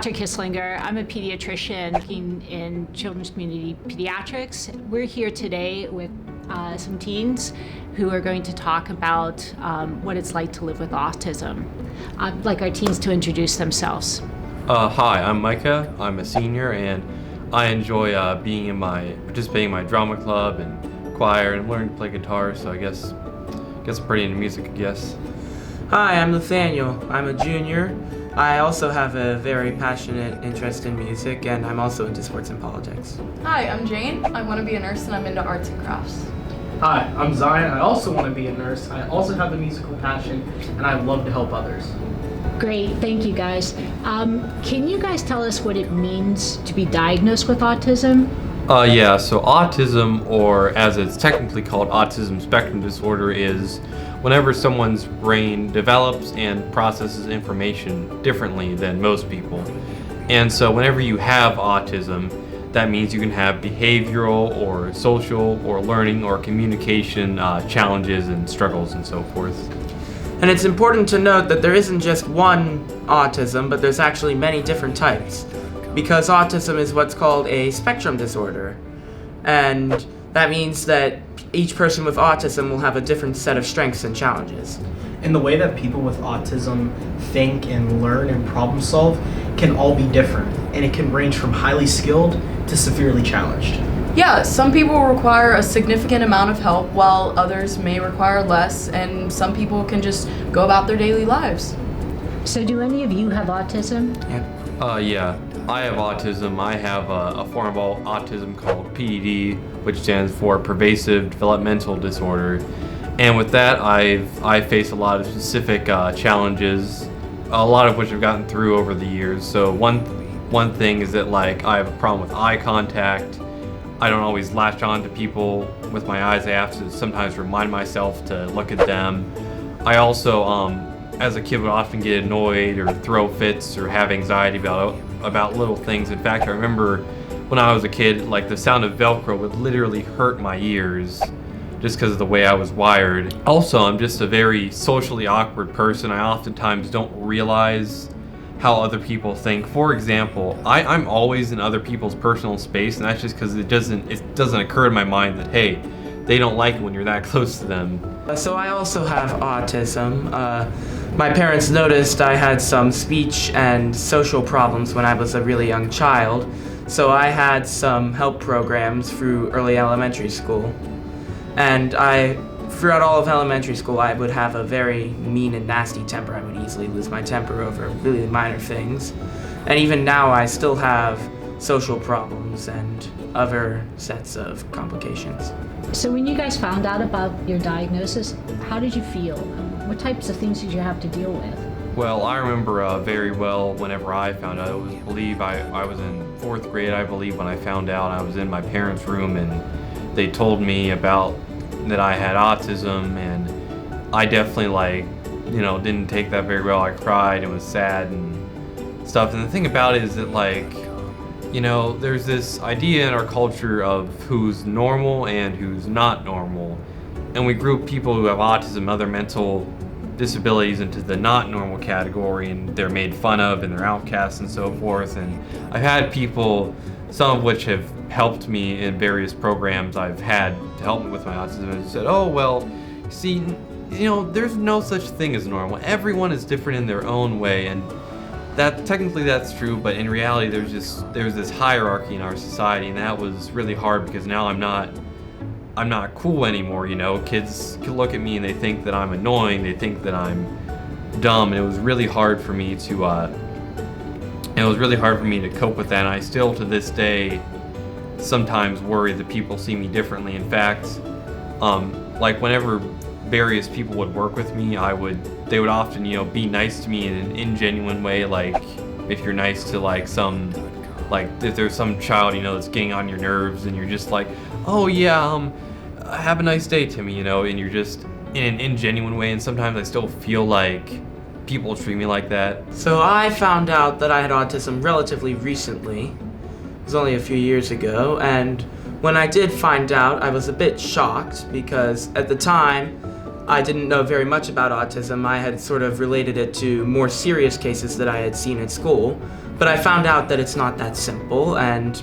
Dr. Kisslinger. I'm a pediatrician working in children's community pediatrics. We're here today with some teens who are going to talk about what it's like to live with autism. I'd like our teens to introduce themselves. Hi, I'm Micah. I'm a senior, and I enjoy participating in my drama club and choir and learning to play guitar. So I guess I'm pretty into music, I guess. Hi, I'm Nathaniel. I'm a junior. I also have a very passionate interest in music, and I'm also into sports and politics. Hi, I'm Jane. I want to be a nurse, and I'm into arts and crafts. Hi, I'm Zion. I also want to be a nurse. I also have a musical passion, and I love to help others. Great, thank you guys. Can you guys tell us what it means to be diagnosed with autism? Yeah, so autism, or as it's technically called, autism spectrum disorder, is whenever someone's brain develops and processes information differently than most people. And so whenever you have autism, that means you can have behavioral or social or learning or communication challenges and struggles and so forth. And it's important to note that there isn't just one autism, but there's actually many different types, because autism is what's called a spectrum disorder. And that means that each person with autism will have a different set of strengths and challenges. And the way that people with autism think and learn and problem solve can all be different, and it can range from highly skilled to severely challenged. Yeah, some people require a significant amount of help, while others may require less, and some people can just go about their daily lives. So do any of you have autism? Yeah, I have autism. I have a form of autism called PDD, which stands for Pervasive Developmental Disorder. And with that, I face a lot of specific challenges, a lot of which I've gotten through over the years. So one thing is that I have a problem with eye contact. I don't always latch on to people with my eyes. I have to sometimes remind myself to look at them. I also, as a kid, would often get annoyed or throw fits or have anxiety about little things. In fact, I remember when I was a kid, the sound of Velcro would literally hurt my ears just because of the way I was wired. Also, I'm just a very socially awkward person. I oftentimes don't realize how other people think. For example, I'm always in other people's personal space, and that's just because it doesn't occur to my mind that, hey, they don't like it when you're that close to them. So I also have autism. My parents noticed I had some speech and social problems when I was a really young child, so I had some help programs through early elementary school. And throughout all of elementary school, I would have a very mean and nasty temper. I would easily lose my temper over really minor things. And even now, I still have social problems and other sets of complications. So when you guys found out about your diagnosis, how did you feel? What types of things did you have to deal with? Well, I remember very well whenever I found out. I was in 4th grade, I believe, when I found out. I was in my parents' room, and they told me about that I had autism, and I definitely didn't take that very well. I cried and was sad and stuff. And the thing about it is that there's this idea in our culture of who's normal and who's not normal. And we group people who have autism, other mental disabilities, into the not normal category, and they're made fun of and they're outcasts and so forth. And I've had people, some of which have helped me in various programs I've had to help me with my autism, and said, oh, well, see, there's no such thing as normal. Everyone is different in their own way, and that technically that's true, but in reality there's this hierarchy in our society, and that was really hard because now I'm not cool anymore. Kids can look at me and they think that I'm annoying, they think that I'm dumb, and it was really hard for me to cope with that. And I still to this day sometimes worry that people see me differently. In fact, whenever various people would work with me, they would often, be nice to me in an ingenuine way, if you're nice to if there's some child, that's getting on your nerves, and you're just like, oh yeah, have a nice day, Timmy, and you're just in an ingenuine way. And sometimes I still feel like people treat me like that. So I found out that I had autism relatively recently. It was only a few years ago, and when I did find out, I was a bit shocked because at the time, I didn't know very much about autism. I had sort of related it to more serious cases that I had seen at school, but I found out that it's not that simple, and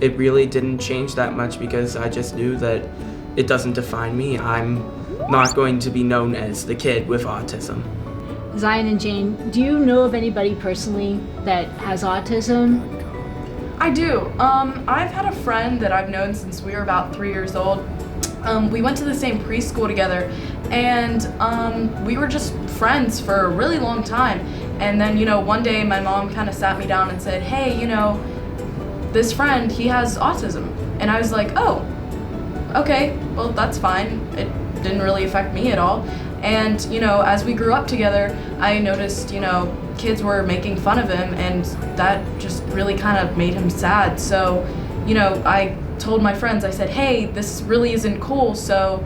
it really didn't change that much because I just knew that it doesn't define me. I'm not going to be known as the kid with autism. Zion and Jane, do you know of anybody personally that has autism? I do. I've had a friend that I've known since we were about 3 years old. We went to the same preschool together, and we were just friends for a really long time. And then, one day my mom kind of sat me down and said, hey, this friend, he has autism. And I was like, oh, okay, well, that's fine. It didn't really affect me at all. And, as we grew up together, I noticed, kids were making fun of him, and that just really kind of made him sad. So, I told my friends, I said, hey, this really isn't cool. So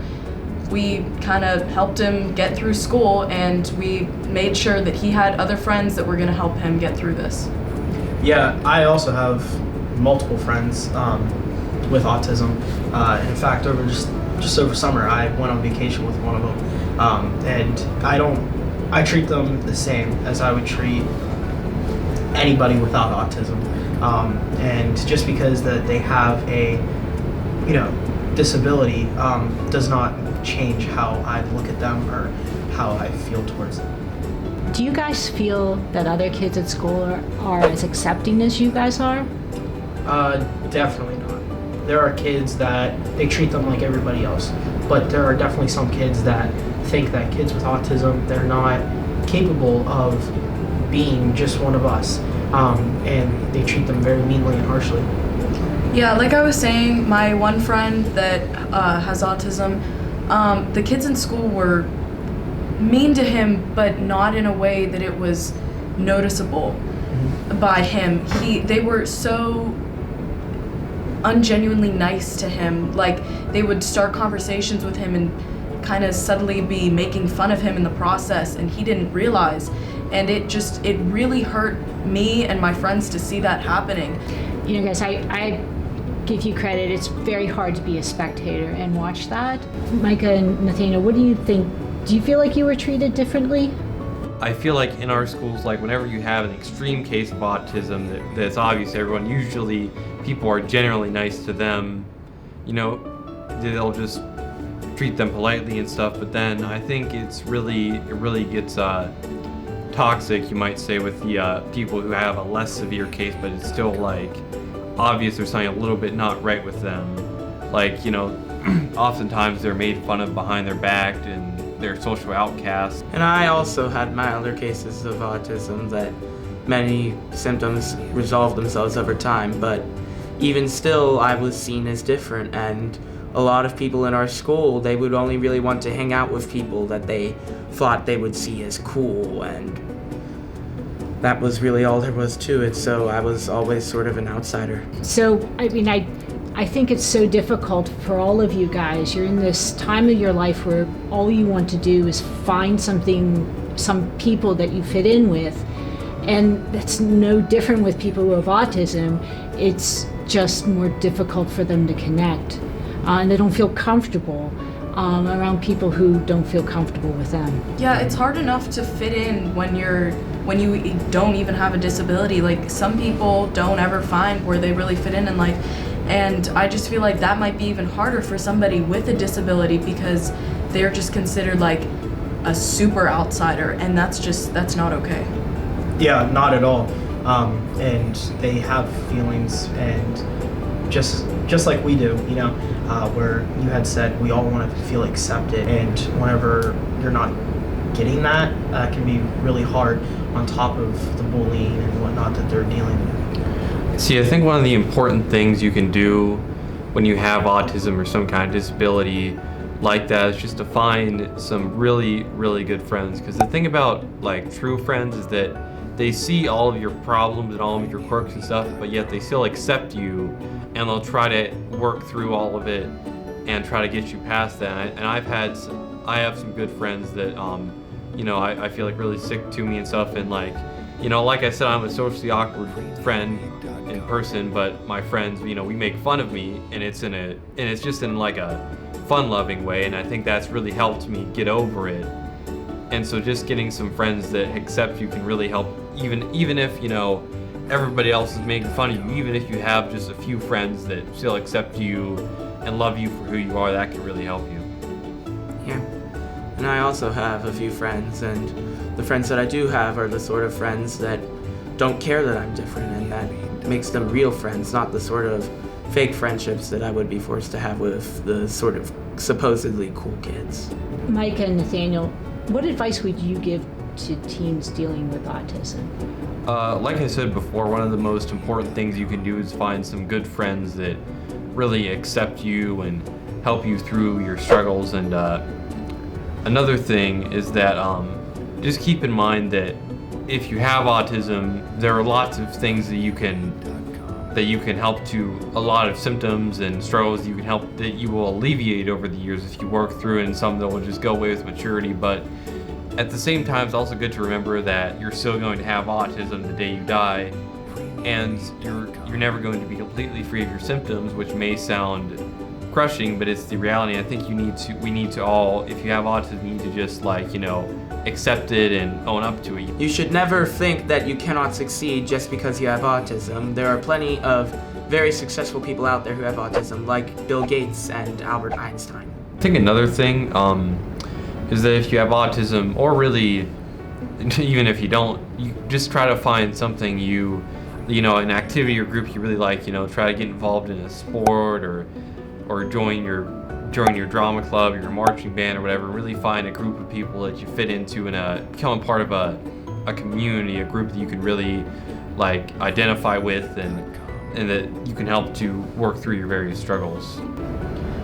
we kind of helped him get through school, and we made sure that he had other friends that were going to help him get through this. Yeah, I also have multiple friends with autism. In fact, over just over summer, I went on vacation with one of them, and I treat them the same as I would treat anybody without autism. And just because that they have a disability does not change how I look at them or how I feel towards them. Do you guys feel that other kids at school are as accepting as you guys are? Definitely not. There are kids that they treat them like everybody else, but there are definitely some kids that think that kids with autism, they're not capable of being just one of us, and they treat them very meanly and harshly. Yeah, like I was saying, my one friend that has autism, the kids in school were mean to him, but not in a way that it was noticeable by him. They were so ungenuinely nice to him. Like, they would start conversations with him and kind of subtly be making fun of him in the process, and he didn't realize. And it really hurt me and my friends to see that happening. Guys, I give you credit. It's very hard to be a spectator and watch that. Micah and Nathaniel, what do you think? Do you feel like you were treated differently? I feel like in our schools, like whenever you have an extreme case of autism that's obvious to everyone, usually people are generally nice to them. They'll just treat them politely and stuff, but then I think it really gets toxic, you might say, with the people who have a less severe case, but it's still like obvious there's something a little bit not right with them. Like, oftentimes they're made fun of behind their back and they're social outcasts. And I also had my other cases of autism that many symptoms resolved themselves over time, but even still I was seen as different, and a lot of people in our school, they would only really want to hang out with people that they thought they would see as cool, and that was really all there was to it, so I was always sort of an outsider. So, I think it's so difficult for all of you guys. You're in this time of your life where all you want to do is find some people that you fit in with, and that's no different with people who have autism. It's just more difficult for them to connect, and they don't feel comfortable around people who don't feel comfortable with them. Yeah, it's hard enough to fit in when you don't even have a disability. Like, some people don't ever find where they really fit in life. And I just feel like that might be even harder for somebody with a disability, because they're just considered like a super outsider, and that's not okay. Yeah, not at all. And they have feelings, and just like we do, where you had said we all want to feel accepted, and whenever you're not getting that, can be really hard on top of the bullying and whatnot that they're dealing with. See, I think one of the important things you can do when you have autism or some kind of disability like that is just to find some really, really good friends. Because the thing about like true friends is that they see all of your problems and all of your quirks and stuff, but yet they still accept you, and they'll try to work through all of it and try to get you past that. And I have some good friends that I feel like really stick to me and stuff, and like I said, I'm a socially awkward friend in person, but my friends, we make fun of me, and it's just in like a fun-loving way, and I think that's really helped me get over it. And so just getting some friends that accept you can really help, even if, you know, everybody else is making fun of you, even if you have just a few friends that still accept you and love you for who you are, that can really help you. Yeah. And I also have a few friends, and the friends that I do have are the sort of friends that don't care that I'm different, and that makes them real friends, not the sort of fake friendships that I would be forced to have with the sort of supposedly cool kids. Mike and Nathaniel, what advice would you give to teens dealing with autism? Like I said before, one of the most important things you can do is find some good friends that really accept you and help you through your struggles. And another thing is that just keep in mind that if you have autism, there are lots of things that you can help to, a lot of symptoms and struggles that you will alleviate over the years if you work through it, and some that will just go away with maturity. But at the same time, it's also good to remember that you're still going to have autism the day you die, and you're never going to be completely free of your symptoms, which may sound crushing, but it's the reality. I think we need to all, if you have autism, you need to just, like, you know, accept it and own up to it. You should never think that you cannot succeed just because you have autism. There are plenty of very successful people out there who have autism, like Bill Gates and Albert Einstein. I think another thing is that if you have autism, or really even if you don't, you just try to find something you know, an activity or group you really like. You know, try to get involved in a sport or join your drama club or your marching band or whatever. Really find a group of people that you fit into and become a part of a community, a group that you can really like identify with and that you can help to work through your various struggles.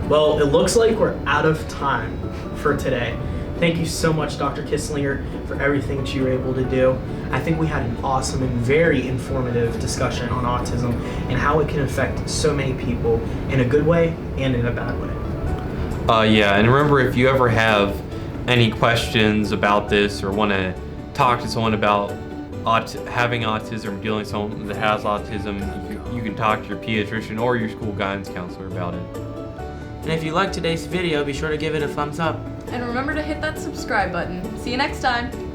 Well, it looks like we're out of time for today. Thank you so much, Dr. Kisslinger, for everything that you were able to do. I think we had an awesome and very informative discussion on autism and how it can affect so many people in a good way and in a bad way. Yeah, and remember, if you ever have any questions about this or want to talk to someone about having autism or dealing with someone that has autism, you can talk to your pediatrician or your school guidance counselor about it. And if you liked today's video, be sure to give it a thumbs up. And remember to hit that subscribe button. See you next time.